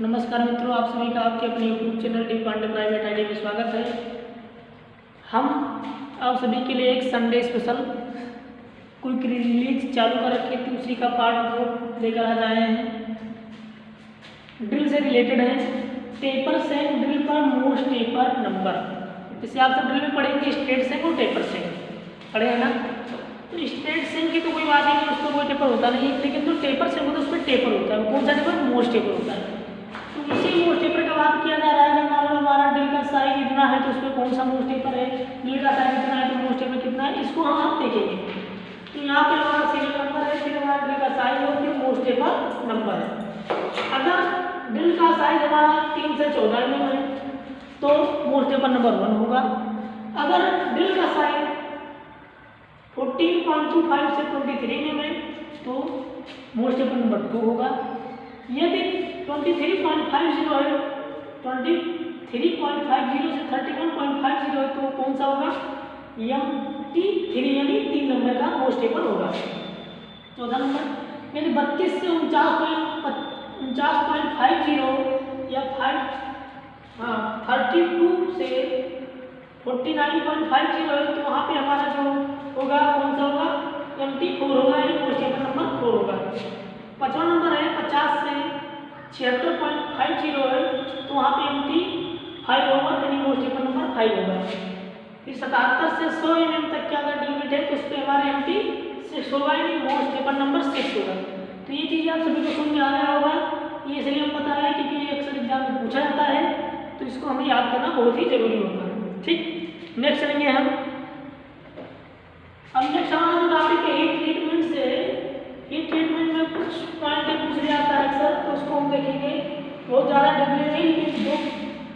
नमस्कार मित्रों, आप सभी का आपके अपने YouTube channel D Pandey private ID में स्वागत है। हम आप सभी के लिए एक संडे स्पेशल क्विक रिलीज चालू कर रखे थे, उसी का पार्ट 2 लेकर आ जाए हैं। ड्रिल से रिलेटेड है। टेपर सेंक ड्रिल का मोस्ट टेपर नंबर। इसे आप सब ड्रिल में पढ़ेंगे, स्ट्रेट सेंक और टेपर सेंक पढ़े हैं ना। तो स्ट्रेट सेंक की तो कोई बात ही नहीं, उसमें कोई टेपर होता नहीं, लेकिन जो टेपर सेंक होता है उसमें टेपर होता है। कौन सा टेपर? मोस्ट टेपर होता है। तो इसी मोस्ट टेपर का बात किया जा रहा है कि मान लो हमारा ड्रिल का साइज इतना है तो उसमें कौन सा मोस्ट टेपर है, ड्रिल का साइज इतना है तो मोस्ट टेपर कितना है, इसको हम देखेंगे। तो यहाँ पे हमारा सीरियल नंबर है, फिर हमारा ड्रिल का साइज और फिर मोस्ट टेपर नंबर है। अगर ड्रिल का साइज हमारा 3 से 14 mm है तो मोस्ट टेपर नंबर 1 होगा। अगर ड्रिल का साइज 14.25 से 23 mm है तो मोस्ट टेपर नंबर 2 होगा। यदि 23.50 है, 23.50 से 31.50 है तो कौन सा होगा? MT3 यानी 3 नंबर का मोस्ट टेपर होगा। 14 नंबर। यदि 32 से 49.50 या 32 से 49.50 है तो वहाँ पे हमारा जो होगा कौन सा होगा? MT4 होगा, यानी मोस्ट टेपर नंबर 4 होगा। 55 नंबर है, 50 से 76.50 है तो वहाँ पे MT5 होगा, यानी मोस्ट टेपर नंबर 5 होगा। फिर 77 से 100 mm तक का अगर ड्रिल है तो उस पर हमारे MT6 होगा, यानी मोस्ट टेपर नंबर 6 होगा। तो ये चीज़ आप सभी को समझ में आ रहा होगा। ये इसलिए हम बता रहे हैं क्योंकि ये अक्सर एग्जाम में पूछा जाता है, तो इसको हमें याद करना बहुत ही जरूरी होता है। ठीक, नेक्स्ट चलेंगे हम। अब नेक्स्ट हमारा जो टॉपिक है हीट ट्रीटमेंट से। हीट ट्रीटमेंट में कुछ पॉइंट पूछ जाता है अक्सर, तो उसको हम देखेंगे। बहुत ज़्यादा डिटेल नहीं, लेकिन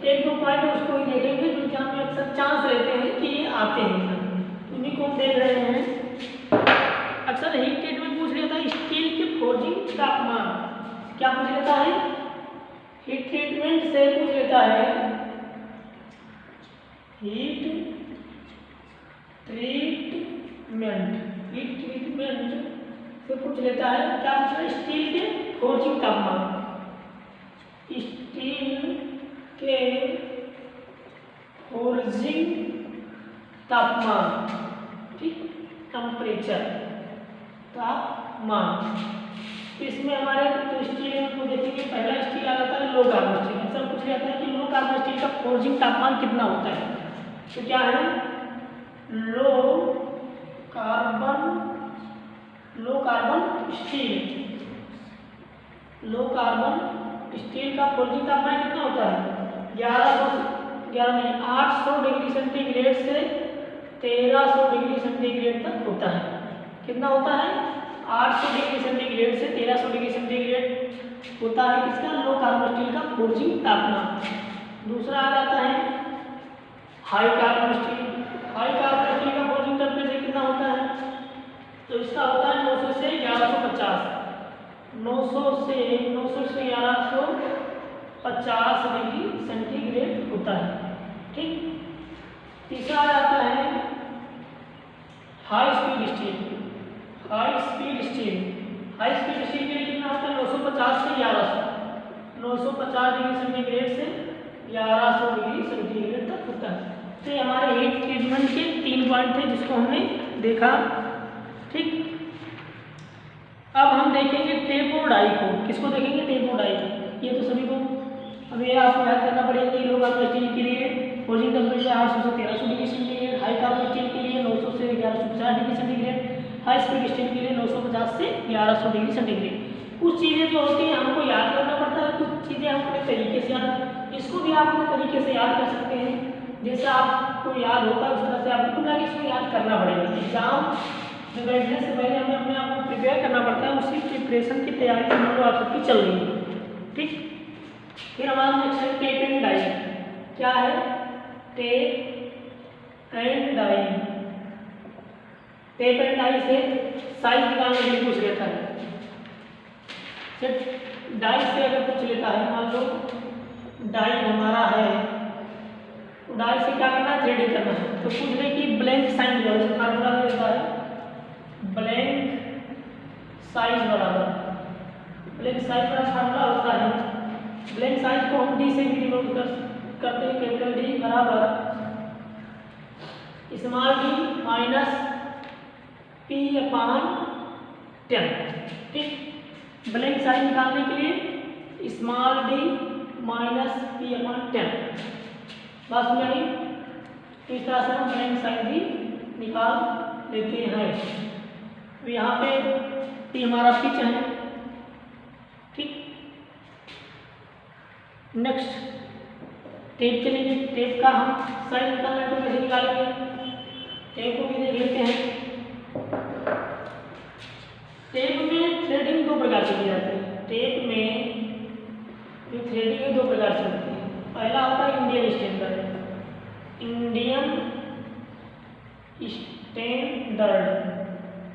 एक दो पॉइंट उसको ही देखेंगे जो एग्जाम में अक्सर चांस रहते हैं कि ये आते हैं, उन्हीं को हम देख रहे हैं। अक्सर हीट ट्रीटमेंट पूछ लेता है स्टील के फोर्जिंग तापमान। क्या पूछ लेता है? हीट ट्रीटमेंट से पूछ लेता है हीट ट्रीटमेंट से पूछ लेता है क्या पूछ रहा है? स्टील के फोर्जिंग तापमान। स्टील के फोर्जिंग तापमान, ठीक, टेम्परेचर, तापमान। इसमें हमारे तो स्टील को देखेंगे, पहला स्टील आ जाता है लो कार्बन स्टील। सब पूछ जाता है कि लो कार्बन स्टील का फोर्जिंग तापमान कितना होता है। तो क्या है? लो कार्बन स्टील का फोर्जिंग तापमान कितना होता है? 800 डिग्री सेंटीग्रेड से 1300 डिग्री सेंटीग्रेड तक होता है। कितना होता है? 800 डिग्री सेंटीग्रेड से 1300 डिग्री सेंटीग्रेड होता है किसका? लो कार्बन स्टील का फोर्जिंग तापमान। दूसरा आ जाता है high carbon steel. High carbon steel का फोर्जिंग टेम्परेचर कितना होता है? तो इसका होता है 900 से 1150। 900 से 1150 डिग्री सेंटीग्रेड होता है। ठीक। तीसरा आ जाता है high speed steel. High speed steel के लिए कितना होता है? 950 से 1100। 950 डिग्री सेंटीग्रेड से 1100 डिग्री सेंटीग्रेड तक होता है। तो ये हमारे हीट ट्रीटमेंट के 3 पॉइंट थे जिसको हमने देखा। ठीक। अब हम देखेंगे टेप और डाई को। किसको देखेंगे? टेप और डाई को। ये तो सभी को अभी आपको याद करना पड़ेगा कि लो कार्बन स्टील के लिए फोर्जिंग टेम्परेचर 800 से 1300 degree centigrade, high carbon steel के लिए 900 से 1150 degree centigrade, high speed steel के लिए 950 से 1100 डिग्री सेंटीग्रेड। कुछ चीज़ें जो होती हैं हमको याद करना पड़ता है, कुछ चीज़ें हम अपने तरीके से याद, इसको भी आप अपने तरीके से याद कर सकते हैं। जैसा आपको याद होता है उस तरह से आपको ना इसको याद करना पड़ेगा। एग्जाम में बैठने से पहले हमें अपने आप को प्रिपेयर करना पड़ता है, उसी प्रिपरेशन की तैयारी समझ लो आप सबकी चल रही है। ठीक। फिर हमारा नेक्स्ट है टेप एंड डाई। क्या है? Tap and die. Tap and die से साइज निकालने के लिए पूछ लेता है। सिर्फ डाई से अगर पूछ लेता है, मान लो डाई हमारा है, तो डाई से क्या करना है? थ्रेडिंग करना है। तो पूछ रहे कि ब्लैंक साइज बराबर फार्मूला देता है ब्लैंक साइज बराबर फार्मूला होता है ब्लैंक साइज को हम डी से भी डिनोट करते हैं, कैपिटल डी बराबर स्मॉल डी माइनस पी अपान 10। ठीक, ब्लैंक साइज निकालने के लिए स्मॉल डी माइनस पी अपान 10, बस में ही इस तरह से हम ब्लैंक साइज भी निकाल लेते हैं। तो यहाँ पे पी हमारा पिच है। ठीक, नेक्स्ट टेप चलेंगे। टेप का हम साइज निकालना है तो कैसे निकालेंगे, टेप को भी देख लेते हैं। टेप में थ्रेडिंग दो प्रकार से की जाती है। टेप में जो थ्रेडिंग है दो प्रकार से होती है। पहला होता है Indian standard,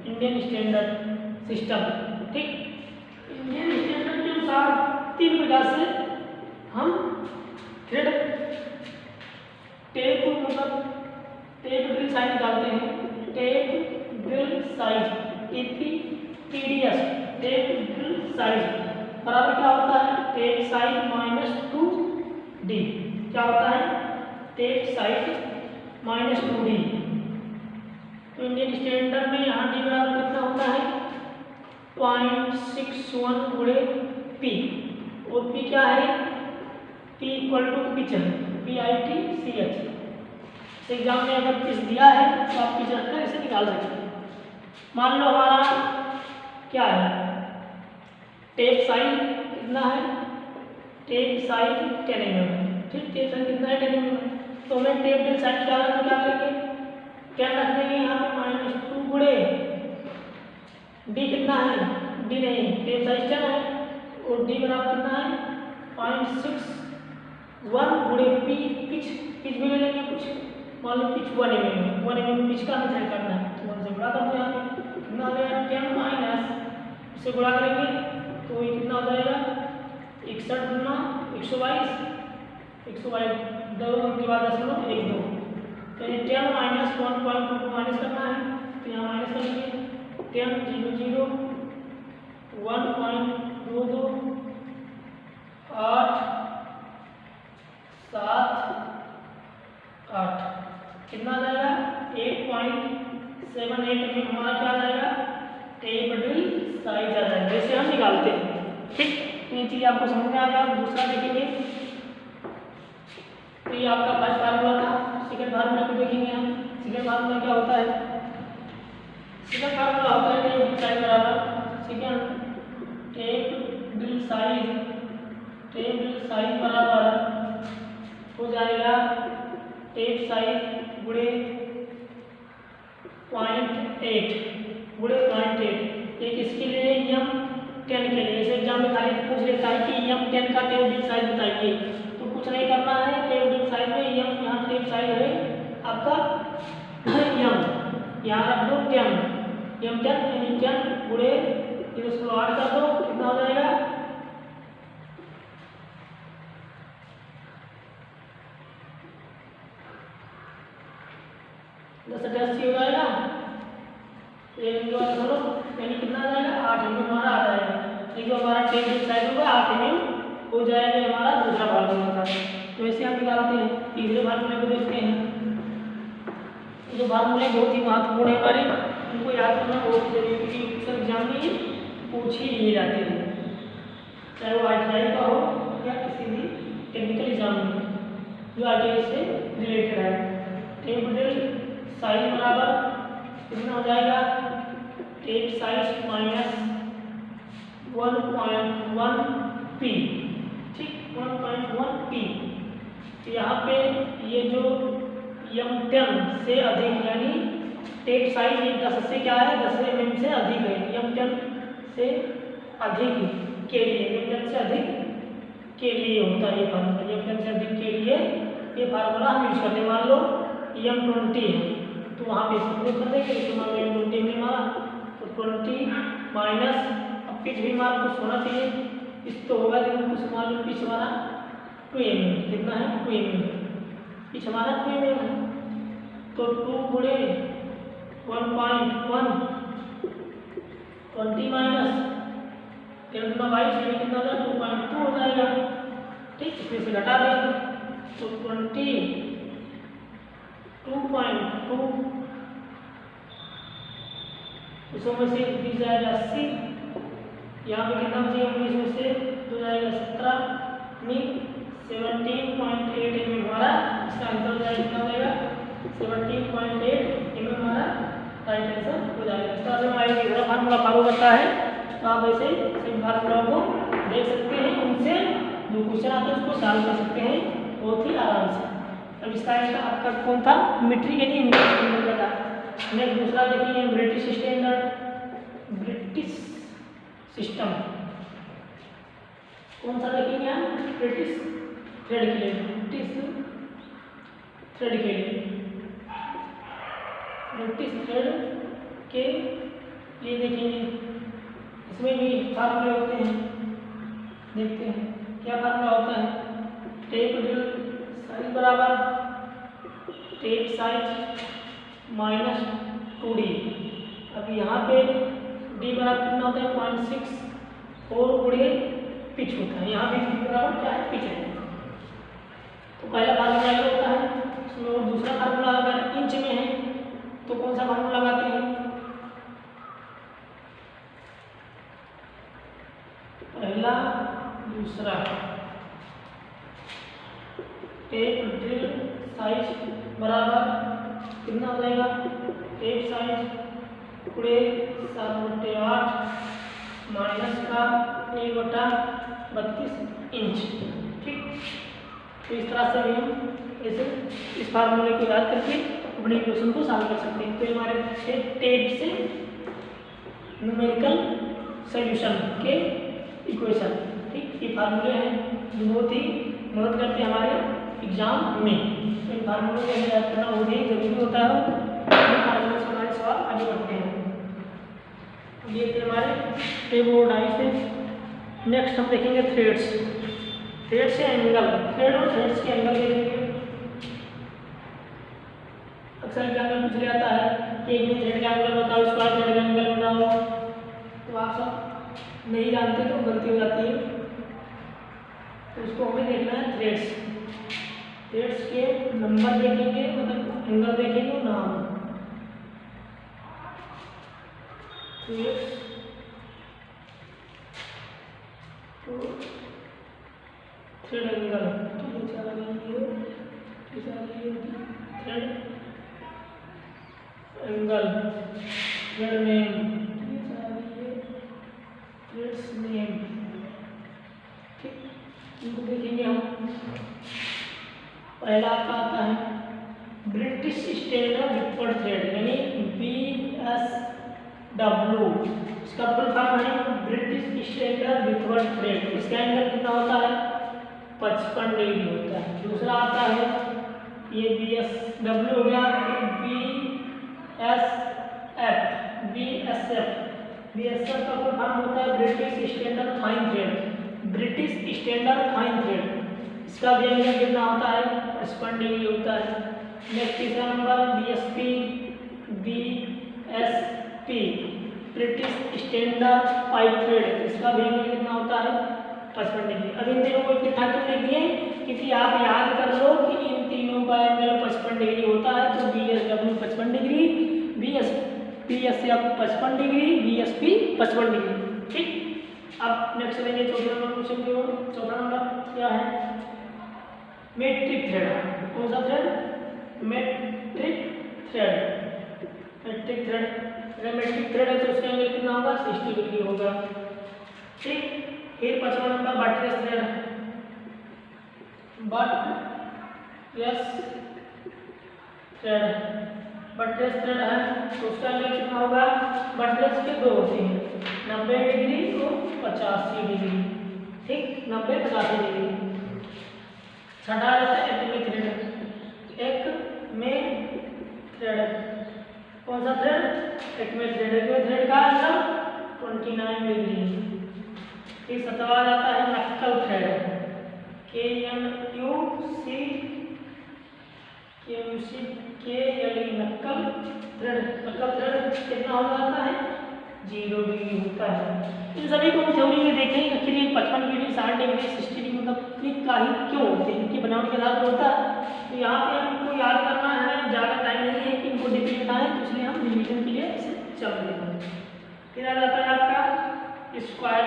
Indian standard system. ठीक, इंडियन स्टैंडर्ड के अनुसार तीन प्रकार से हम थ्रेड टेप मतलब टेप ड्रिल साइज निकालते हैं। Tape drill size TDS, tape drill size बराबर क्या होता है, टेप साइज माइनस 2D। क्या होता है, टेप साइज माइनस 2D। तो इंडियन स्टैंडर्ड में यहाँ डी बराबर कितना होता है 0.61 गुणे पी, और पी क्या है, पी इक्वल टू पिच है, PITCH। एग्जाम में अगर पिच दिया है तो आप पिच रखकर इसे निकाल सकते हैं। मान लो हमारा क्या है, टेप साइज कितना है, टेप साइज 10 mm है। ठीक, टेप साइज कितना है 10 mm है। तो हमें टेप ड्रिल साइज क्या है तो क्या करेंगे, क्या रख देंगे यहाँ पे -2 गुणे डी। कितना है, डी नहीं, टेप साइज 10 है और डी बराबर कितना है 0.61 गुणे पी। पिच भी ले लेंगे कुछ, मान लो पिच 1 mm पिच का हमें करना है तो 1 से गुणा कर दो। यहाँ पे कितना हो जाएगा 10 माइनस से गुणा करेंगे तो ये कितना हो जाएगा 61 गुना 122 दो के बाद 0.12। तो ये 10 माइनस 1.2 माइनस करना है तो यहाँ माइनस करेंगे 10 0 0 1.22 8 7 8 कितना आ जाएगा 8.78 में हमारा क्या आ जाएगा टेप ड्रिल साइज आ जाएगा। जैसे हम निकालते हैं। ठीक, तो ये चीज़ आपको समझ में आ गया। दूसरा देखेंगे तो ये आपका फर्स्ट फार्मूला था। सेकंड फार्मूला को देखेंगे हम। सेकंड फार्मूला क्या होता है, सेकंड फार्मूला होता है टेप ड्रिल साइज बराबर सेकंड टेप ड्रिल साइज बराबर हो जाएगा टेप साइज गुणे 0.8 गुणे 0.8। एक इसके लिए M10 के लिए, जैसे एग्जाम में खाली पूछ लेता है कि M10 का टेप ड्रिल साइज बताइए, तो कुछ नहीं करना है। टेप ड्रिल साइज में M, यहाँ टेप साइज है आपका M, यहाँ रख दो 10, M10 यानी 10 गुणे फिर उसको ऐड कर दो, कितना हो जाएगा 10 हो जाएगा। एक जो करो यानी कितना आ जाएगा 8 mm हमारा आ जाएगा। ये जो हमारा टेप ड्रिल साइज होगा 8 mm हो जाएगा हमारा दूसरा फार्मूला का। तो ऐसे हम निकालते हैं। तीसरे फार्मूले को देखते हैं। जो फार्मूले बहुत ही महत्वपूर्ण है हमारे, उनको याद करना बहुत जरूरी है क्योंकि सब एग्जाम में पूछ ही लिए जाते हैं, चाहे वो ITI का हो या किसी भी टेक्निकल एग्जाम में जो ITI से रिलेटेड है। टेप ड्रिल साइज बराबर कितना हो जाएगा टेप साइज माइनस 1.1 पी। ठीक, 1.1 पी। तो यहाँ पे ये जो M10 से अधिक यानी टेप साइज 10 से क्या है 10 mm से अधिक है। M10 से अधिक के लिए, M10 से अधिक के लिए होता है ये फार्मूला। M10 से अधिक के लिए ये फार्मूला हम यूज करते हैं। मान लो M20 है तो वहाँ पे इसको कर देंगे। तो मान लो M20 में हमारा तो 20 माइनस, अब पिच भी हमारा कुछ होना चाहिए, इस तो होगा लेकिन कुछ मान लो पिच हमारा 2 mm, कितना है 2 mm, पिच हमारा 2 mm है तो 2 गुणे 1.1 20 माइनस 10 गुना 22 यानी कितना होगा 2.2 हो जाएगा। ठीक, इसमें से घटा देंगे तो 22.2, उसमें से 20 जाएगा 80, यहाँ पे कितना बचेगा 19 में से 2 जाएगा 17, 17.8 mm हमारा इसका आंसर हो जाएगा, कितना हो जाएगा 17.8 mm हमारा राइट आंसर हो जाएगा। इस तरह से हमारा तीसरा फार्मूला फॉलो करता है। तो आप ऐसे सभी फार्मूला को देख सकते हैं, उनसे जो क्वेश्चन आते हैं उसको सॉल्व कर सकते हैं बहुत ही आराम से। अब इसका आंसर आपका कौन था, मीट्रिक यानी इंग्लिश स्टैंडर्ड का था। नेक्स्ट दूसरा देखिए ब्रिटिश स्टैंडर्ड, ब्रिटिश सिस्टम कौन सा देखेंगे हम, ब्रिटिश थ्रेड के लिए, ब्रिटिश थ्रेड के लिए, ब्रिटिश थ्रेड के लिए देखेंगे। इसमें भी फार्मूले होते हैं, देखते हैं क्या फार्मूला होता है। टेप ड्रिल साइज बराबर टेप साइज माइनस 2D। अब यहाँ पे D बराबर कितना होता है 0.64 गुणे पिच होता है, यहाँ पे D बराबर क्या है, पिच है। तो पहला फार्मूला ये होता है। इसमें और दूसरा फार्मूला अगर इंच में है तो कौन सा फार्मूला लगाते हैं, पहला दूसरा। टेप ड्रिल साइज बराबर कितना हो जाएगा, टेप साइज गुणे 7/8 माइनस का 1/32 इंच। ठीक, तो इस तरह से भी हम ऐसे इस फार्मूले को याद करके अपने इक्वेशन को सॉल्व कर सकते हैं। तो हमारे टेप से न्यूमेरिकल सॉल्यूशन के इक्वेशन, ठीक, ये फार्मूले हैं जो बहुत ही मदद करते हैं हमारे एग्जाम में। तो इन फार्मूलों को याद करना बहुत ही जरूरी होता है। इन फार्मूलों से हमारे सवाल आगे बढ़ते हैं। ये थे हमारे टेप और डाई से। नेक्स्ट हम देखेंगे थ्रेड्स, थ्रेड से एंगल, थ्रेड और थ्रेड्स के एंगल देखेंगे। अक्सर एग्जाम में पूछ जाता है कि एक में थ्रेड का एंगल बताओ, स्क्वायर थ्रेड का एंगल बताओ। तो आप सब नहीं जानते तो गलती हो जाती है। तो उसको हमें देखना है थ्रेड्स, थ्रेड्स के नंबर देखेंगे, मतलब एंगल देखेंगे और नाम। थ्रेड्स तो thread angle, thread angle, thread name, threads name. ठीक, इनको देखेंगे हम। पहला आपका आता है ब्रिटिश स्टैंडर्ड विकफर्ड थ्रेड यानी BSW। इसका फुल फॉर्म है ब्रिटिश स्टैंडर्ड विकफर्ड थ्रेड। इसका एंगल कितना होता है, 55 डिग्री होता है। दूसरा आता है ये BSW हो गया, BSF का फुल फॉर्म होता है British standard fine thread, British standard fine thread. इसका भी एंगल कितना होता है, 55 डिग्री होता है। नेक्स्ट तीसरा number BSP British standard pipe thread. इसका भी एंगल कितना होता है, 55 डिग्री। अब इन तीनों को इकट्ठा क्यों लिख दिए, क्योंकि आप याद कर लो कि इन तीनों का एंगल 55 डिग्री होता है। तो BSW 55 degree, BSF 55 degree, BSP 55 degree. ठीक, अब नेक्स्ट लेंगे चौथा नंबर क्वेश्चन की ओर। चौथा नंबर क्या है, मेट्रिक थ्रेड। कौन सा thread, metric thread. Metric thread, अगर मेट्रिक थ्रेड है तो उसका एंगल कितना होगा, 60 डिग्री होगा। ठीक, फिर 5वां number buttress thread, buttress thread, buttress thread है तो उसका एंगल कितना होगा, बटरेस के दो होते हैं, 90 डिग्री और 85 डिग्री। ठीक, 90 85 डिग्री। छठा रहता है एकमिक थ्रेड, एक में थ्रेड। कौन सा थ्रेड, एकमिक थ्रेड। एकमिक थ्रेड का एंगल 29 डिग्री। फिर 7वां जाता है नक्कल थ्रेड, KNUCKLE नक्कल थ्रेड। नक्कल थ्रेड कितना हो जाता है, 0 डिग्री होता है। इन सभी को हम थ्योरी में देखेंगे आखिर ये 55 डिग्री, 60 डिग्री, 60 डिग्री मतलब ये का ही क्यों होते हैं, इनकी बनावट के आधार पर होता है। तो यहाँ पे हमको याद करना है, ज़्यादा टाइम नहीं है कि इनको डिफिनेट आए, तो इसलिए हम रिवीजन के लिए इसे चल रहे हैं। फिर आ जाता है आपका स्क्वायर,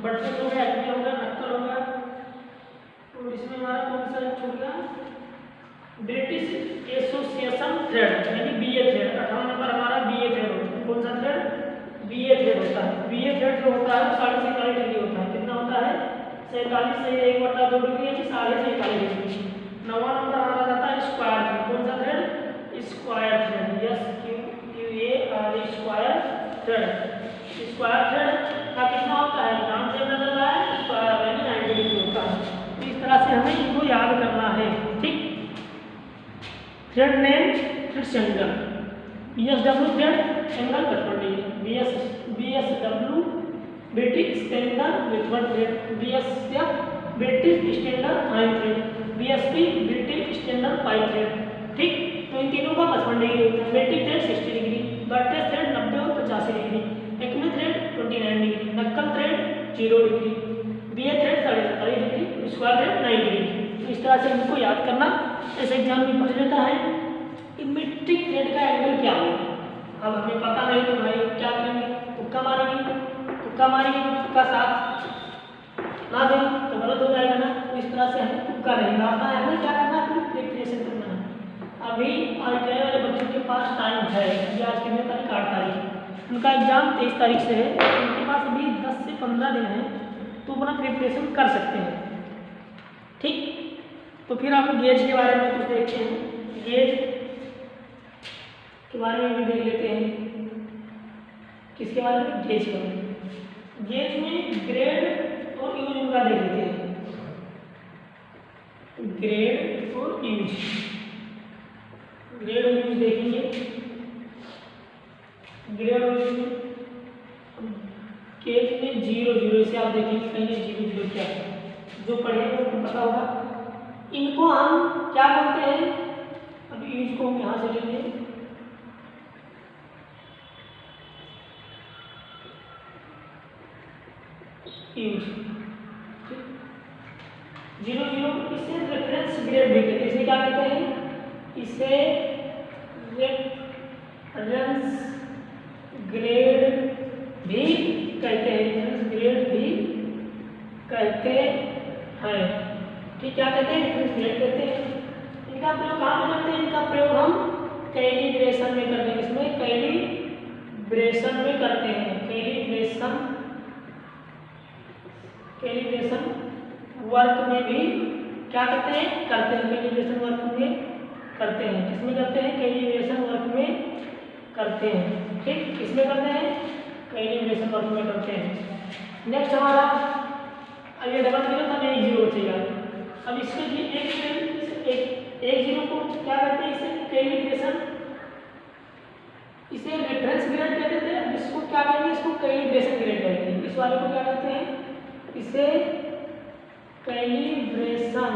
बटन हो गया, एक्टिव हो गया, नक्कल हो गया, और इसमें हमारा कौन सा छूट गया, ब्रिटिश एसोसिएशन थ्रेड यानी BA थ्रेड। 18 नंबर हमारा BA थ्रेड होता है। कौन सा थ्रेड? BA थ्रेड होता है। BA थ्रेड जो होता है 47.5 डिग्री होता है। कितना होता है? 47 से 1/2 डिग्री यानी 47.5 डिग्री। 9वां नंबर हमारा जाता है स्क्वायर थ्रेड। कौन सा thread? Square thread. SQUAR square thread. Square thread का कितना होता है? नाम से पता चला है स्क्वायर यानी 90 डिग्री होता है। तो इस तरह से हमें इनको याद करना है। ठीक, thread name triangle, BSW thread angle 55 degree, BSW British standard Whitworth thread, BSF British standard iron thread, BSP British standard pipe thread. ठीक, तो इन तीनों का 55 डिग्री होता है। Metric thread 60 degree, buttress thread 90 और 85 degree, acme thread 29 degree, knuckle thread 0 degree, BA thread 47 degree, square thread 90 degree. तो इस तरह से इनको याद करना, ऐसे एग्जाम में पूछ लेता है कि मेट्रिक थ्रेड का एंगल क्या होगा। अब हमें पता नहीं तो भाई क्या करेंगे, तुक्का मारेंगे। तुक्का मारेंगे तो तुक्का साथ ना दें तो गलत हो जाएगा ना। तो इस तरह से हमें तुक्का नहीं आता है, हमें क्या करना है, अपनी प्रिपरेशन करना है। अभी ITI वाले बच्चों के पास टाइम है, ये आज कितने तारीख? 8 तारीख, उनका एग्जाम 23 तारीख से है। उनके पास अभी 10 से 15 दिन है, तो अपना प्रिपरेशन कर सकते हैं। ठीक, तो फिर हम गेज के बारे में कुछ देखते हैं। गेज के बारे में भी देख लेते हैं। किसके बारे में? गेज के बारे में। गेज में ग्रेड और यूज उनका देख लेते हैं। ग्रेड और यूज, ग्रेड और यूज देखेंगे। ग्रेड और यूज गेज में 0 से आप देखेंगे कहीं 0 क्या है, जो पढ़े उनको पता होगा। इनको हम क्या बोलते हैं? अब यूज को हम यहाँ से लेंगे, यूज 0 इसे रेफरेंस ग्रेड भी कहते हैं। इसे क्या कहते हैं? इसे रेफरेंस ग्रेड भी कहते हैं। रेफरेंस ग्रेड भी कहते हैं। ठीक, क्या कहते हैं? रेफरेंस ग्रेड कहते हैं। इनका प्रयोग कहाँ में करते हैं? इनका प्रयोग हम कैलिब्रेशन में करते हैं। इसमें कैलिब्रेशन में करते हैं। कैलिब्रेशन वर्क में भी क्या करते हैं? करते हैं। कैलिब्रेशन वर्क में करते हैं। किसमें करते हैं? कैलिब्रेशन वर्क में करते हैं। ठीक, किसमें करते हैं? कैलिब्रेशन वर्क में करते हैं। नेक्स्ट हमारा, अब ये डबल जीरो था, 1 0 बचेगा। अब इसके लिए एक जीरो को क्या करते हैं? इसे कैलिब्रेशन, इसे रेफरेंस ग्रेड कहते थे। अब इसको क्या कहेंगे? इसको कैलिब्रेशन ग्रेड कहेंगे। इस वाले को क्या कहते हैं? इसे कैलिब्रेशन,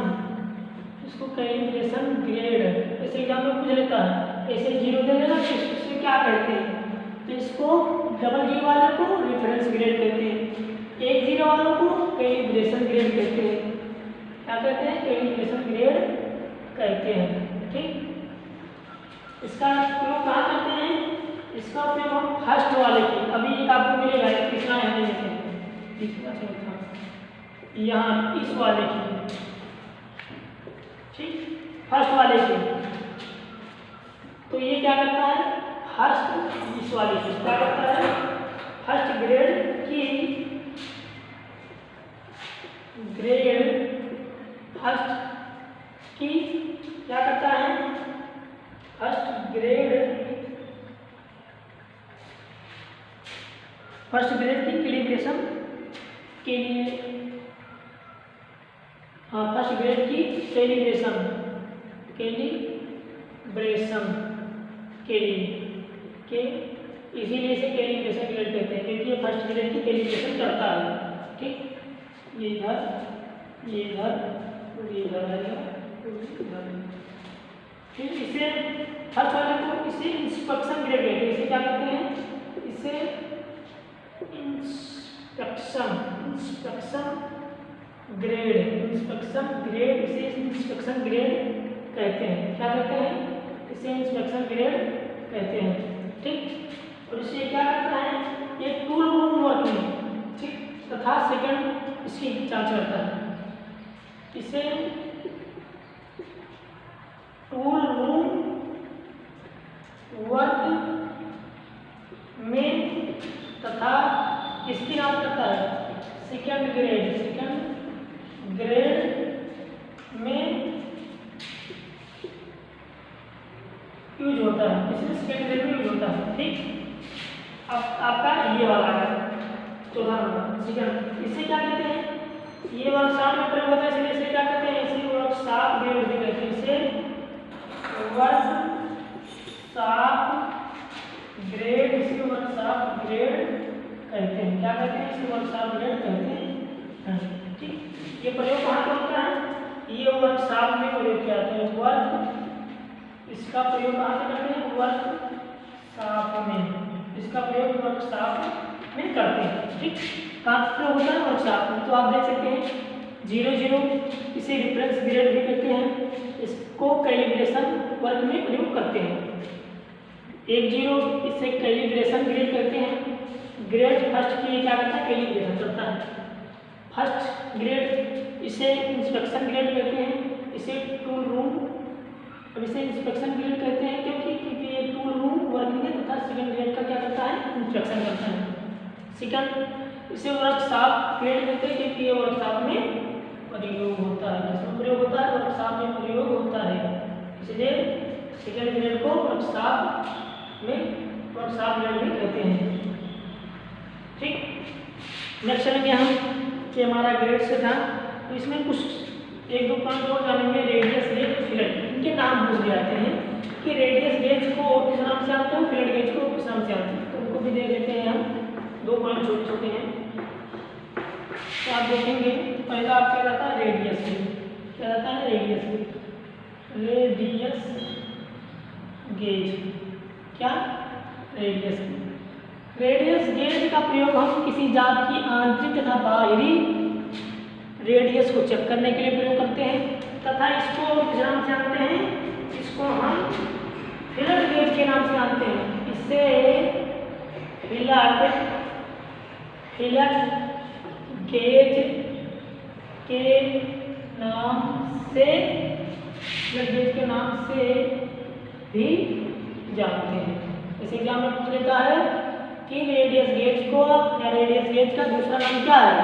इसको कैलिब्रेशन ग्रेड। ऐसे एग्जाम में पूछ लेता है, ऐसे 0 दे देना, इससे क्या कहते हैं? तो इसको डबल जीरो वाले को रेफरेंस ग्रेड कहते हैं, 1 0 वालों को कैलिब्रेशन ग्रेड कहते हैं। क्या कहते हैं? कैलिब्रेशन ग्रेड कहते हैं। ठीक, इसका उपयोग कहाँ करते हैं? इसका उपयोग हम फर्स्ट वाले की, अभी एक आपको मिलेगा, तीसरा यहाँ देते हैं, तीसरा चौथा यहाँ इस वाले की। ठीक, फर्स्ट वाले की, तो ये क्या करता है? फर्स्ट इस वाले की क्या करता है? फर्स्ट ग्रेड की, ग्रेड फर्स्ट की क्या करता है? फर्स्ट ग्रेड की कैलिब्रेशन के लिए, हाँ, फर्स्ट ग्रेड की कैलिब्रेशन के लिए के इसीलिए इसे कैलिब्रेशन ग्रेड कहते हैं, क्योंकि ये फर्स्ट ग्रेड की कैलिब्रेशन करता है। ठीक, ये इधर, ये इधर, ये इधर आएगा, फिर इसे फर्स्ट वाले को इसे इंस्पेक्शन ग्रेड कहते हैं। इसे क्या कहते हैं? इसे ग्रेड, इंस्पेक्शन ग्रेड, इसे इंस्पेक्शन ग्रेड कहते हैं। क्या कहते हैं? इसे इंस्पेक्शन ग्रेड कहते हैं। ठीक, और इसे क्या करता है? ये टूल रूम वर्क में, ठीक, तथा सेकंड इसकी जांच करता है। इसे टूल रूम वर्क में तथा इसकी जांच करता है सेकंड ग्रेड में यूज होता है। इसमें सेकंड ग्रेड में यूज होता है। ठीक, अब आपका ये वाला है 14 नंबर सेकंड। इसे क्या कहते हैं? ये वर्कशॉप में प्रयोग होता है, इसलिए इसे क्या कहते हैं? इसे वर्कशॉप ग्रेड भी कहते हैं। इसे वर्कशॉप ग्रेड, इसे वर्कशॉप ग्रेड कहते हैं। क्या कहते हैं? इसे वर्कशॉप ग्रेड कहते हैं। ठीक, ये प्रयोग कहाँ पर होता है? ये वर्कशॉप में प्रयोग किया जाता है। वर्क, इसका प्रयोग कहाँ से करते हैं? वर्कशॉप में, इसका प्रयोग वर्कशॉप में करते हैं। ठीक, कहाँ पर प्रयोग होता है? वर्कशॉप में। तो आप देख सकते हैं 00, इसे रेफरेंस ग्रेड भी कहते हैं। इसको कैलिब्रेशन वर्क में प्रयोग करते हैं। 10, इसे कैलिब्रेशन ग्रेड कहते हैं। ग्रेड फर्स्ट की क्या करता है? कैलिब्रेशन करता है। फर्स्ट ग्रेड, इसे इंस्पेक्शन ग्रेड कहते हैं। इसे टूल रूम, अब इसे इंस्पेक्शन ग्रेड कहते हैं क्योंकि ये टूल रूम वर्क में तथा सेकंड ग्रेड का क्या करता है? इंस्पेक्शन करता है। सेकंड, इसे वर्कशॉप ग्रेड कहते हैं क्योंकि ये वर्कशॉप में प्रयोग होता है। किसमें प्रयोग होता है? वर्कशॉप में प्रयोग होता है, इसलिए सेकंड ग्रेड को वर्कशॉप ग्रेड भी कहते हैं। ठीक, नेक्स्ट चलेंगे हम कि हमारा ग्रेड से था, तो इसमें कुछ 1-2 पॉइंट और जानेंगे। रेडियस गेज, फिलट, इनके नाम पूछ जाते हैं कि रेडियस गेज को किस नाम से आते हैं, फिलट गेज को किस नाम से आते हैं। तो उनको भी देख लेते हैं हम। 2 पॉइंट छोटे हैं, तो आप देखेंगे पहला आपका रहता है रेडियस गेज। क्या रहता है? Radius gauge. क्या? रेडियस गेज का प्रयोग हम किसी जात की आंतरिक तथा बाहरी रेडियस को चेक करने के लिए प्रयोग करते हैं तथा इसको किस नाम से जानते हैं? इसको हम फिलट गेज के नाम से जानते हैं। इससे फिलट गेज के नाम से भी जानते हैं। इस एग्जाम में पूछ लेता है कि रेडियस गेज को या रेडियस गेज का दूसरा नाम क्या है,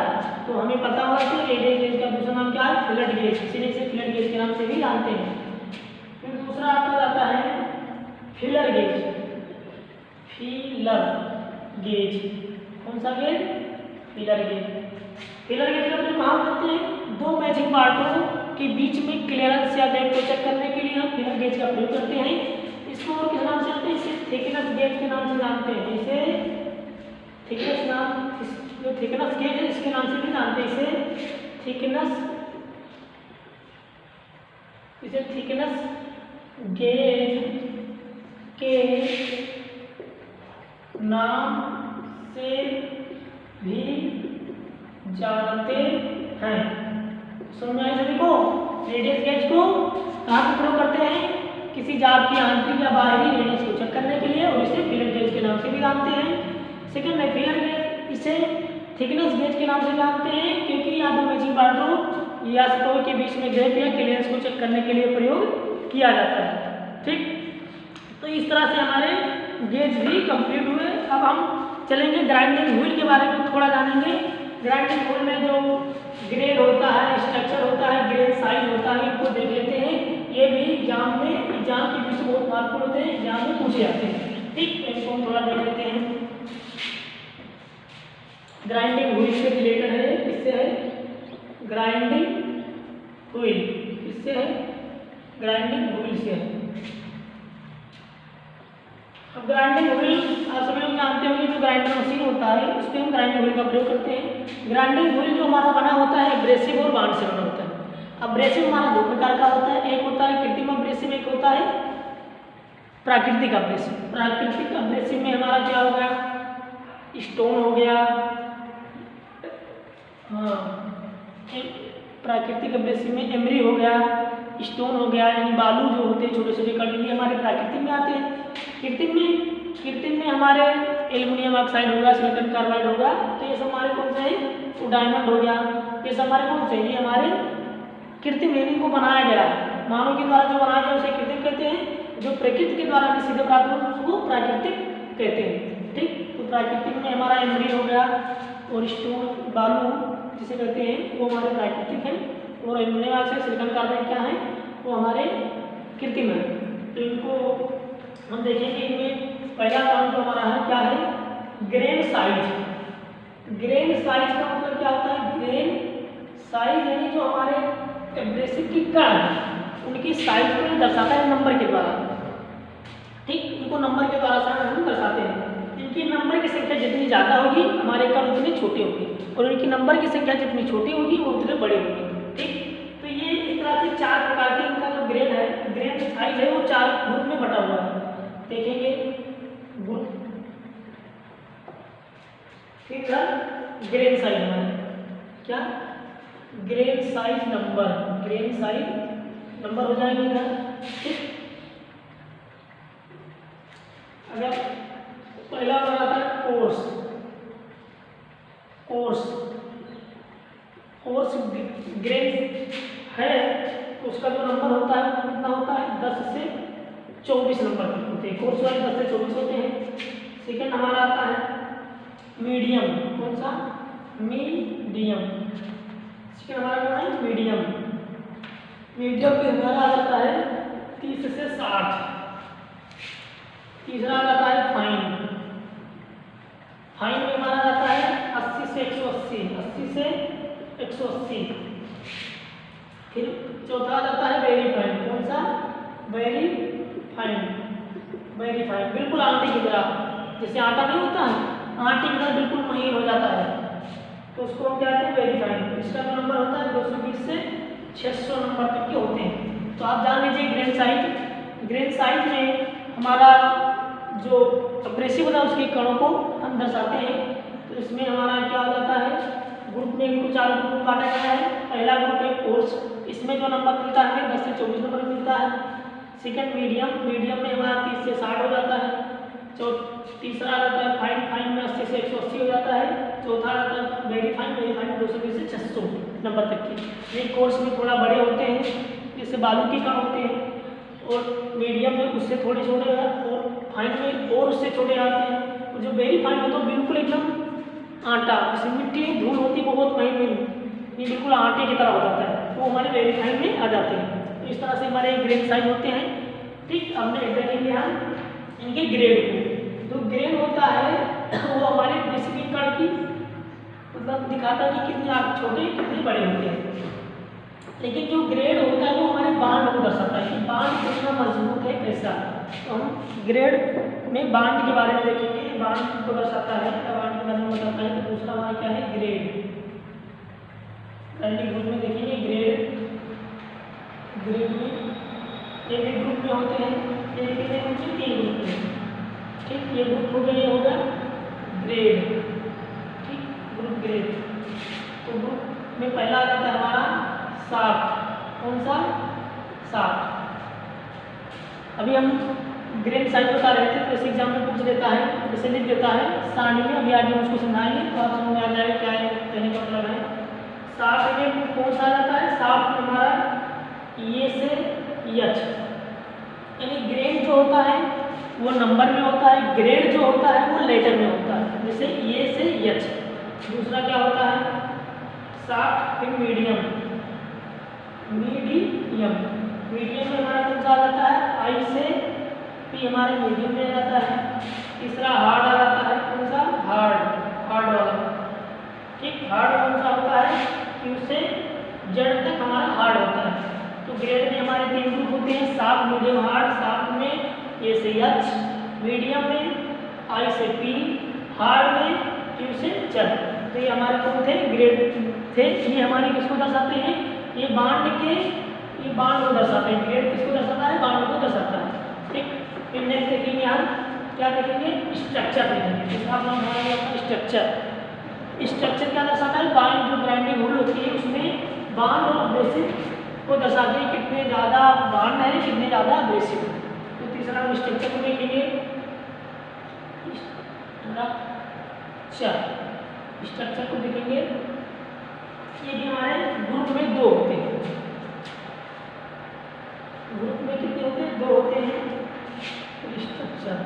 तो हमें पता होगा कि रेडियस गेज का दूसरा नाम क्या है? फिलट गेज, इसलिए इसे फिलट गेज के नाम से भी जानते हैं। फिर दूसरा आपका जाता है फिलर गेज। कौन सा गेज? फिलर गेज का प्रयोग कहाँ करते हैं? 2 मैचिंग पार्टों के बीच में क्लियरेंस या डेप्थ को चेक करने के लिए हम फिलर गेज का प्रयोग करते हैं। इसको और किस नाम से जानते हैं? इसे थिकनेस गेज के नाम से जानते हैं। इसे थिकनेस गेज है, इसके नाम से भी जानते हैं। इसे थिकनेस गेज के नाम से भी जानते हैं। समझ में आए सभी को? रेडियस गेज को कहाँ पे प्रयोग करते हैं? किसी जात की आंतरिक या बाहरी रेडियस को चेक करने के लिए, और इसे फिलर गेज के नाम से भी जानते हैं। सेकंड में फिलर गेज, इसे थिकनेस गेज के नाम से जानते हैं क्योंकि या 2 मैचिंग पार्टों या सतहों के बीच में गैप या क्लियरेंस को चेक करने के लिए प्रयोग किया जाता है। ठीक, तो इस तरह से हमारे गेज भी कंप्लीट हुए। अब हम चलेंगे ग्राइंडिंग व्हील के बारे में थोड़ा जानेंगे। ग्राइंडिंग व्हील में जो ग्रेड होता है, स्ट्रक्चर होता है, ग्रेन साइज होता है, इनको देख लेते हैं। ये भी एग्जाम के विषय बहुत महत्वपूर्ण होते हैं, एग्जाम में पूछे जाते हैं। ठीक, इनको हम थोड़ा देख लेते हैं। ग्राइंडिंग व्हील से रिलेटेड है, इससे है ग्राइंडिंग व्हील, इससे है ग्राइंडिंग व्हील से है। अब ग्राइंडिंग व्हील आप सभी लोग जानते होंगे, जो ग्राइंडर मशीन होता है उस पर हम ग्राइंडिंग व्हील का प्रयोग करते हैं। ग्राइंडिंग व्हील जो हमारा बना होता है एब्रेसिव और बांड से बना होता है। अब्रेसिव हमारा 2 प्रकार का होता है, एक होता है कृत्रिम अब्रेसिव, एक होता है प्राकृतिक अब्रेसिव। प्राकृतिक अब्रेसिव में हमारा क्या होगा? स्टोन हो गया, हाँ, प्राकृतिक एब्रेसिव में एमरी हो गया, स्टोन हो गया, यानी बालू जो होते हैं छोटे छोटे कण, ये हमारे प्राकृतिक में आते हैं। कृत्रिम में हमारे एल्युमिनियम ऑक्साइड होगा, सिलिकॉन कार्बाइड होगा, तो ये सब हमारे कौन से हैं, तो डायमंड हो गया, ये सब हमारे कौन से, ये हमारे कृत्रिम है, इनको बनाया गया है, मानव के द्वारा जो बनाया गया उसे कृत्रिम कहते हैं, जो प्रकृति के द्वारा भी सीधे प्राप्त हो उसको प्राकृतिक कहते हैं। ठीक, तो प्राकृतिक में हमारा एमरी हो गया और स्टोन बालू जिसे कहते हैं वो हमारे प्राकृतिक है, और एल्युमिनियम ऑक्साइड सिलिकॉन कार्बाइड क्या है, वो हमारे कृत्रिम है। तो इनको हम देखेंगे, इनमें पहला काम जो हमारा है क्या है, ग्रेन साइज। ग्रेन साइज का मतलब क्या होता है, ग्रेन साइज यानी जो हमारे एब्रेसिव की कण उनकी साइज को दर्शाता है नंबर के द्वारा। ठीक, इनको नंबर के द्वारा हम दर्शाते हैं। इनकी नंबर की संख्या जितनी ज़्यादा होगी हमारे कण उतने छोटे होंगे, और इनकी नंबर की संख्या जितनी छोटी होगी वो उतने बड़े होंगे। ठीक, तो ये इस तरह से 4 प्रकार के इनका जो ग्रेन है, ग्रेन साइज है वो 4 ग्रुप में बटा हुआ है। देखेंगे ग्रुप, ठीक है, ग्रेन साइज है क्या, grain size number, grain size number हो जाएंगे इधर। ठीक, अगर पहला आता है कोर्स, कोर्स ग्रेन है तो उसका जो नंबर होता है वो कितना होता है, 10 से 24 नंबर तक होते हैं, कोर्स वाले 10 से 24 होते हैं। सेकेंड हमारा आता है मीडियम, कौन सा, मीडियम, सेकेंड हमारा कौन है, मीडियम। मीडियम में हमारा आ जाता है 30 से 60। तीसरा आ जाता है फाइन, फाइन में हमारा आता है 80 से 180, 80 से 180। फिर चौथा आ जाता है वेरी फाइन, कौन सा, वेरी फाइन, वेरी फाइन, बिल्कुल आटे की तरह, जैसे आटा नहीं होता है, आटे की तरह बिल्कुल महीन हो जाता है, तो उसको हम कहते हैं वेरी फाइन। इसका जो नंबर होता है 220 से 600 नंबर तक के होते हैं। तो आप जान लीजिए ग्रेन साइज, ग्रेन साइज में हमारा जो एब्रेसिव होता है उसके कणों को हम दर्शाते हैं। तो इसमें हमारा क्या हो जाता है, ग्रुप में इनको 4 ग्रुप में बांटा गया है। पहला ग्रुप है कोर्स, इसमें जो नंबर मिलता है हमें 10 से 24 नंबर मिलता है। सेकंड मीडियम, मीडियम में हमारा 30 से 60 हो जाता है। तीसरा आ जाता है फाइन, फाइन में 80 से 180 हो जाता है। चौथा आता है वेरी फाइन, वेरी फाइन 220 से 600 नंबर तक की। ये कोर्स में थोड़ा बड़े होते हैं, जैसे बालू के कण होते हैं, और मीडियम में उससे थोड़े छोटे हैं, और फाइन में और उससे छोटे आते हैं। और जो वेरी फाइन होता है बिल्कुल एकदम आटा, जैसे मिट्टी में धूल होती है बहुत महीन महीन, ये बिल्कुल आटे की तरह हो जाता है, तो हमारे वेरी फाइन में आ जाते हैं। तो इस तरह से हमारे ग्रेन साइज होते हैं। ठीक, अब मैं देखेंगे हम इनके ग्रेड को। जो ग्रेन होता है वो हमारे बेसिक कण की मतलब दिखाता है कि कितने आप छोटे कितने बड़े होते हैं। लेकिन जो ग्रेड होता है वो हमारे बांड को दर्शाता है कि बांड कितना मजबूत है कैसा। तो हम ग्रेड में बांड के बारे में देखेंगे, बांड को दर्शाता है, बांड के बारे में बताता है। तो दूसरा हमारा क्या है, ग्रेड। पहले ग्रुप में देखेंगे ग्रेड, ग्रेड में एक ग्रुप में होते हैं, एक ग्रुप में 3 ग्रुप में। ठीक, ये ग्रुप हो गया, ये होगा ग्रेड। ठीक, ग्रुप ग्रेड। तो ग्रुप में पहला आ जाता है हमारा साफ्ट, कौन सा, साफ्ट। अभी हम ग्रेन साइज बता रहे थे, तो इस एग्जाम में पूछ देता है, जैसे लिख देता है सारणी में। अभी आगे उसको समझाएंगे तो आप समझ में आ जाएगा क्या है कहने का मतलब है। साफ्ट में कौन सा आ जाता है, साफ्ट में हमारा ये से एच, यानी ग्रेन जो होता है वो नंबर में होता है, ग्रेड जो होता है वो लेटर में होता है, जैसे ये से एच। दूसरा क्या होता है, साफ्ट, फिर मीडियम, मीडियम, मीडियम में हमारा कौन सा आ जाता है, आई से पी हमारे मीडियम में आ जाता है। तीसरा हार्ड आ जाता है, कौन सा, हार्ड, हार्ड वाला। ठीक, हार्ड कौन सा होता है, क्यू से जेड तक हमारा हार्ड होता है। तो ग्रेड में हमारे 3 ग्रुप होते हैं, साफ्ट, मीडियम, हार्ड। साफ्ट में ए से एच, मीडियम में आई से पी, हार्ड में क्यू से जेड। तो ये हमारे कौन थे, ग्रेड थे। ये हमारे किसको दर्शाते हैं, ये बांड के, ये बांड को दर्शाते हैं। ग्रेड किसको दर्शाता है, बांड को दर्शाता है। ठीक, फिर नेक्स्ट देखेंगे हम क्या देखेंगे, स्ट्रक्चर देखेंगे। जैसे आप नाम हमारा स्ट्रक्चर, स्ट्रक्चर क्या दर्शाता है, बाइंड जो ग्राइंडिंग हुल होती है उसमें बांड और एब्रेसिव को दर्शाते हैं, कितने ज़्यादा बांड है कितने ज़्यादा एब्रेसिव है। तो तीसरा हम स्ट्रक्चर को देखेंगे। स्ट्रक्चर को देखेंगे, ये भी हमारे ग्रुप में दो होते हैं, ग्रुप में कितने होते हैं, दो होते हैं स्ट्रक्चर।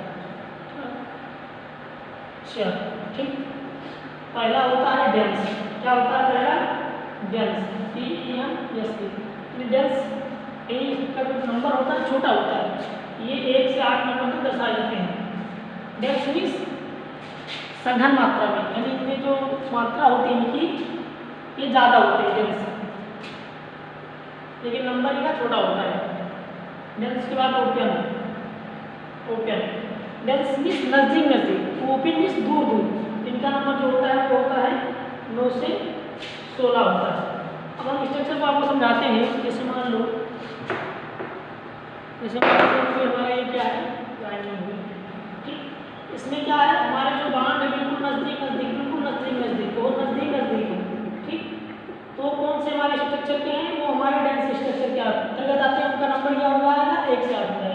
ठीक, पहला होता है डेंस। क्या होता है पहला, डेंस, डेंस का जो नंबर होता है छोटा होता है, ये 1 से 8 नंबर तक दर्शाए जाते हैं। डेंस मीन्स सघन मात्रा में, यानी इनमें जो मात्रा होती है इनकी ये ज़्यादा होती है डेंस, लेकिन नंबर इनका छोटा होता है। डेंस के बाद ओपन, डेंस मीन्स नजदीक नजदीक, ओपन मीन्स दूर दूर। इनका नंबर जो होता है वो होता है 9 से 16 होता है। अब हम स्ट्रक्चर को आपको समझाते हैं। जैसे मान लो हमारा ये क्या है, ग्राइंडिंग हुई, ठीक, इसमें क्या है, हमारे जो बांड है बिल्कुल नजदीक नजदीक, बिल्कुल नजदीक नजदीक और नजदीक नजदीक है, ठीक। तो कौन से हमारे स्ट्रक्चर के हैं, वो हमारे डेंस स्ट्रक्चर के अंतर्गत आते हैं। उनका नंबर क्या हुआ है ना, 1 से 8 होता है।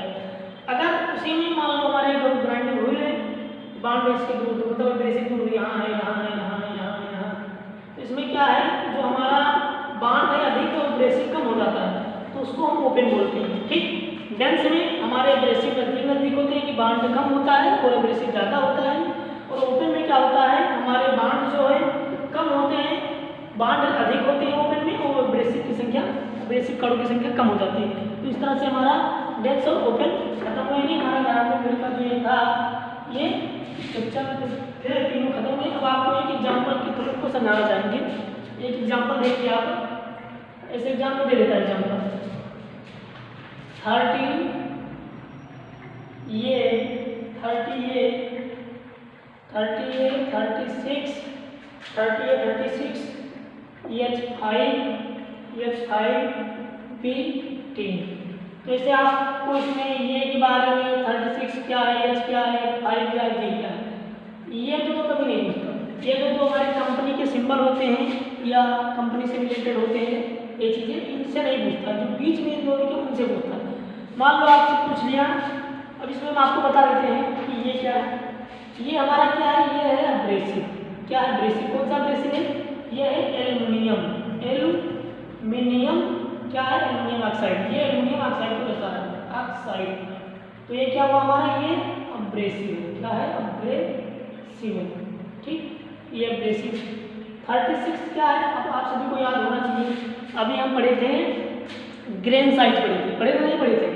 अगर उसी में मान लो हमारे जो ग्राइंडिंग हुई है, बाउंड इसके दूर दूर, मतलब बेसिक दूर यहाँ है, यहाँ है, यहाँ है, यहाँ है, यहाँ, तो इसमें क्या है, जो हमारा बाउंड है अधिक तो बेसिक कम हो जाता है, तो उसको हम ओपन बोलते हैं, ठीक। डेंस में हमारे एब्रेसिव नजदीक नजदीक होते हैं कि बाउंड कम होता है और एब्रेसिव ज़्यादा होता है। और ओपन में क्या होता है, हमारे बाउंड जो है कम होते हैं, बाउंड अधिक होते हैं ओपन में, और एब्रेसिव की संख्या, एब्रेसिव कणों की संख्या कम हो जाती है। तो इस तरह से हमारा डेंस और ओपन खत्म हुए नहीं। हमारा ग्राइंडिंग का जो ये था, ये स्ट्रक्चर फिर तीनों खत्म हुए। अब आपको एक एग्जाम्पल के थ्रू को समझाना चाहेंगे। एक एग्जाम्पल देखिए आप, ऐसे एग्जाम्पल दे देता है, एग्जाम्पल 30 ये 30 ये 30 ये 36 30 ये 36 H5 P10। तो ऐसे आपको इसमें ये के बारे में 36 क्या है, H क्या है, 5 क्या है, P क्या है, ये तो कभी नहीं पूछता। ये तो हमारी कंपनी के सिंबल होते हैं या कंपनी से रिलेटेड होते हैं, ये चीज़ें इनसे नहीं पूछता। जो बीच में दोनों के उनसे पूछता है। मान लो आपसे पूछ लिया, अब इसमें हम आपको बता देते हैं कि ये क्या है। ये हमारा क्या है, ये है एब्रेसिव। क्या है एब्रेसिव, कौन सा एब्रेसिव है, ये है एल्युमिनियम। एल्युमिनियम क्या है, एल्युमिनियम ऑक्साइड। ये एल्युमिनियम ऑक्साइड को दर्शा रहा है, ऑक्साइड। तो ये क्या हुआ हमारा, ये एब्रेसिव। क्या है, एब्रेसिव, ठीक, ये एब्रेसिव। 36 क्या है, अब आप सभी को याद होना चाहिए। अभी हम पढ़े थे ग्रेन साइज, पढ़े थे नहीं पढ़े थे।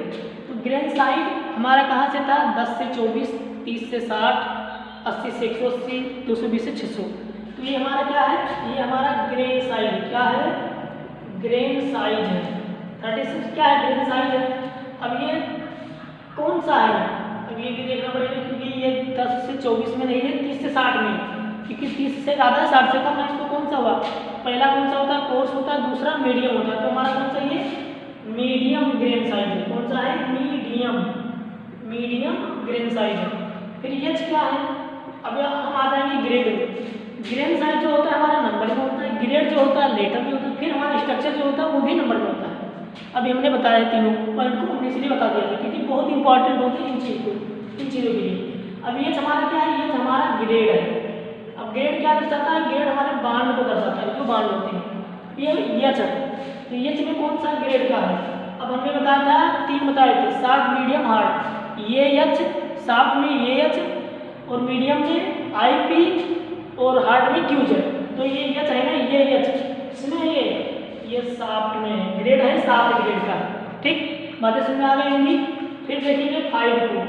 तो ग्रेन साइज हमारा कहाँ से था, 10 से 24, 30 से 60, 80 से 180, 220 से 600। तो ये हमारा क्या है, ये हमारा ग्रेन साइज। क्या है, ग्रेन साइज है। 36 क्या है, ग्रेन साइज है। अब ये कौन सा है, अब ये भी देखना पड़ेगा, क्योंकि ये 10 से 24 में नहीं है, 30 से 60 में, क्योंकि 30 से ज़्यादा 60 से कम है। तो कौन सा हुआ, पहला कौन सा होता है, कोर्स होता है, दूसरा मीडियम होता है। तो हमारा कौन सा, ये मीडियम ग्रेन साइज है। कौन सा है, मीडियम ग्रेन साइज है। फिर एच क्या है, अब हम आ जाएंगे ग्रेड में। ग्रेन साइज जो होता है हमारा नंबर में होता है, ग्रेड जो होता है लेटर में होता है, फिर हमारा स्ट्रक्चर जो होता है वो भी नंबर में होता है। अभी हमने बताया तीनों पॉइंट को, हमने इसलिए बता दिया था क्योंकि बहुत इंपॉर्टेंट होते हैं इन चीज़ों के लिए। अब ये हमारा क्या है, ये हमारा ग्रेड है। अब ग्रेड क्या दर्शाता है, ग्रेड हमारे बांड को दर्शाता है, जो बांड होते हैं। ये एच है, तो एच में कौन सा ग्रेड का है। अब हमने बताया था, 3 बताए थे, सॉफ्ट मीडियम हार्ड। ये एच सॉफ्ट में ये एच, और मीडियम में IP, और हार्ड में क्यूज है। तो ये एच है ना, ये एच इसमें ये सॉफ्ट में ग्रेड है, सॉफ्ट ग्रेड का, ठीक। बातें समझ आ गई होंगी। फिर देखेंगे 5 को।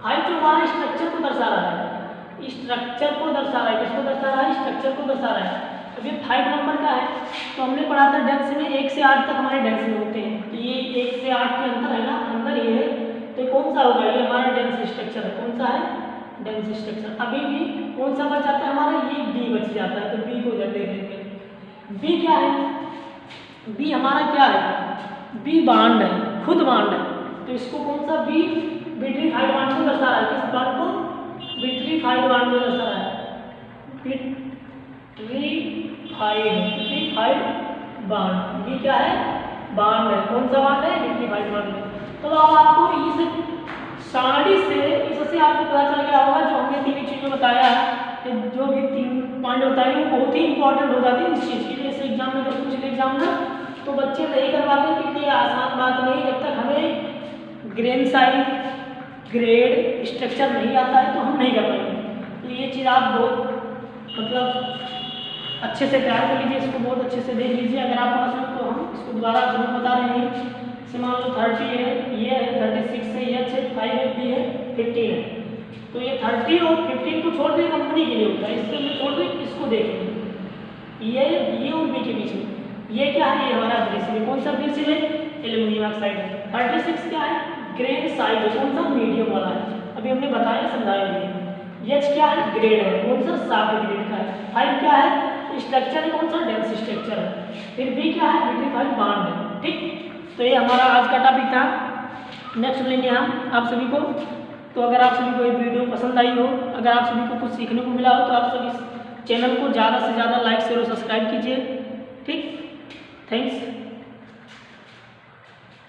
5 जो हमारे स्ट्रक्चर को दर्शा रहा है, स्ट्रक्चर को दर्शा रहा है, किसको दर्शा रहा है, स्ट्रक्चर को दर्शा रहा है। अब ये 5 नंबर का है, तो हमने पढ़ा था डेंस में 1 से 8 तक हमारे डेंस में होते हैं। तो ये 1 से 8 के अंदर है ना, अंदर ये है, तो कौन सा होगा, ये हमारा डेंस स्ट्रक्चर है। कौन सा है, डेंस स्ट्रक्चर। अभी भी कौन सा बच जाता है हमारा, ये बी बच जाता है। तो बी को इधर देख लेते हैं। बी क्या है, बी हमारा क्या है, बी बांड है, खुद बांड है। तो इसको कौन सा, बी विट्रीफाइड बांड को दर्शा रहा है। किस बांड को, विट्रीफाइड बांड को दर्शा रहा है, लिक्विफाइड बॉन्ड। ये क्या है? बॉन्ड है। कौन सा बॉन्ड है? लिक्विफाइड बॉन्ड है। तो अब आपको इस साड़ी से इससे आपको पता चल गया होगा जो हमने तीन चीज़ें बताया कि जो भी 3 पॉइंट होता है वो बहुत ही इंपॉर्टेंट हो जाती है इस चीज़ की। जैसे एग्जाम में अगर पूछ ले एग्जाम ना तो बच्चे नहीं करवाते क्योंकि आसान बात नहीं, जब तक हमें ग्रेन साइज, ग्रेड, स्ट्रक्चर नहीं आता है तो हम नहीं कर पाएंगे। तो ये चीज़ आप बहुत मतलब अच्छे से तैयार कर लीजिए, इसको बहुत अच्छे से देख लीजिए। अगर आप पास हैं तो हम इसको दोबारा जरूर बता रहे हैं। मान लो 30 है, ये है 36 है, ये अच्छे 5 भी है, 15 है। तो ये 30 और 15 को छोड़ दें कंपनी के लिए होता है, इससे मैं छोड़ दें, इसको देखें ये और बी के बीच में ये क्या है? ये हमारा ब्रेसिल है। कौन सा ब्रेसिल है? एल्यूमिनियम ऑक्साइड है। 36 क्या है? ग्रेड साइज है। कौन सा? मीडियम वाला है। अभी हमने बताया समझाया नहीं। एच क्या है? ग्रेड है। कौन सा? 7 ग्रेड का है। 5 क्या है? स्ट्रक्चर है। कौन सा? डेंस स्ट्रक्चर है। फिर बी क्या है? लिक्विफाइड बॉन्ड है। ठीक, तो ये हमारा आज का टॉपिक था। नेक्स्ट लेंगे हम आप सभी को। तो अगर आप सभी को ये वीडियो पसंद आई हो, अगर आप सभी को कुछ सीखने को मिला हो तो आप सभी इस चैनल को ज़्यादा से ज़्यादा लाइक शेयर और सब्सक्राइब कीजिए। ठीक, थैंक्स।